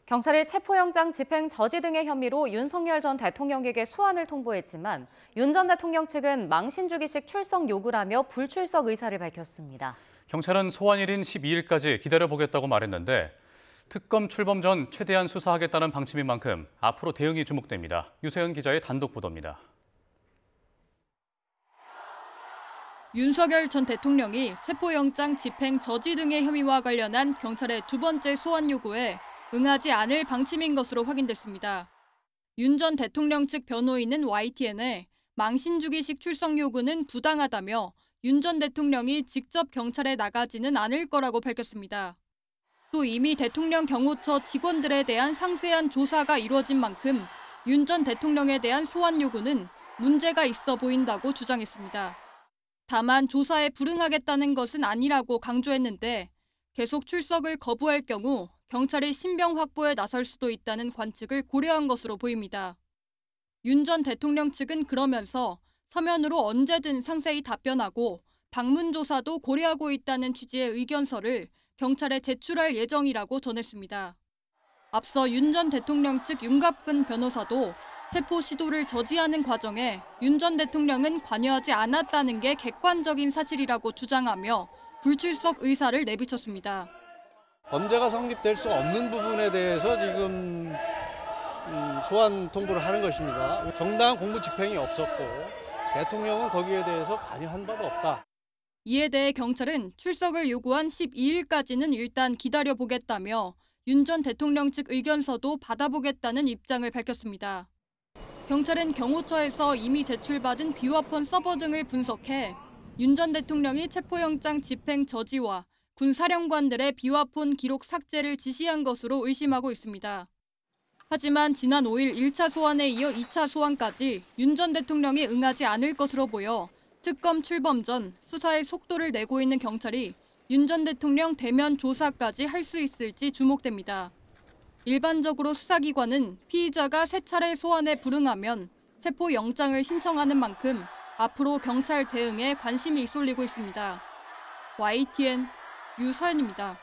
경찰이 체포영장 집행 저지 등의 혐의로 윤석열 전 대통령에게 소환을 통보했지만 윤 전 대통령 측은 망신주기식 출석 요구라며 불출석 의사를 밝혔습니다. 경찰은 소환일인 12일까지 기다려보겠다고 말했는데 특검 출범 전 최대한 수사하겠다는 방침인 만큼 앞으로 대응이 주목됩니다. 유세현 기자의 단독 보도입니다. 윤석열 전 대통령이 체포영장 집행 저지 등의 혐의와 관련한 경찰의 두 번째 소환 요구에 응하지 않을 방침인 것으로 확인됐습니다. 윤 전 대통령 측 변호인은 YTN에 망신주기식 출석 요구는 부당하다며 윤 전 대통령이 직접 경찰에 나가지는 않을 거라고 밝혔습니다. 또 이미 대통령 경호처 직원들에 대한 상세한 조사가 이루어진 만큼 윤 전 대통령에 대한 소환 요구는 문제가 있어 보인다고 주장했습니다. 다만 조사에 불응하겠다는 것은 아니라고 강조했는데 계속 출석을 거부할 경우 경찰이 신병 확보에 나설 수도 있다는 관측을 고려한 것으로 보입니다. 윤 전 대통령 측은 그러면서 서면으로 언제든 상세히 답변하고 방문 조사도 고려하고 있다는 취지의 의견서를 경찰에 제출할 예정이라고 전했습니다. 앞서 윤 전 대통령 측 윤갑근 변호사도 체포 시도를 저지하는 과정에 윤 전 대통령은 관여하지 않았다는 게 객관적인 사실이라고 주장하며 불출석 의사를 내비쳤습니다. 범죄가 성립될 수 없는 부분에 대해서 지금 소환 통보를 하는 것입니다. 정당한 공무 집행이 없었고 대통령은 거기에 대해서 관여한 바도 없다. 이에 대해 경찰은 출석을 요구한 12일까지는 일단 기다려보겠다며 윤 전 대통령 측 의견서도 받아보겠다는 입장을 밝혔습니다. 경찰은 경호처에서 이미 제출받은 비화폰 서버 등을 분석해 윤 전 대통령이 체포영장 집행 저지와 군 사령관들의 비화폰 기록 삭제를 지시한 것으로 의심하고 있습니다. 하지만 지난 5일 1차 소환에 이어 2차 소환까지 윤 전 대통령이 응하지 않을 것으로 보여 특검 출범 전 수사의 속도를 내고 있는 경찰이 윤 전 대통령 대면 조사까지 할 수 있을지 주목됩니다. 일반적으로 수사기관은 피의자가 3차례 소환에 불응하면 체포영장을 신청하는 만큼 앞으로 경찰 대응에 관심이 쏠리고 있습니다. YTN 유서연입니다.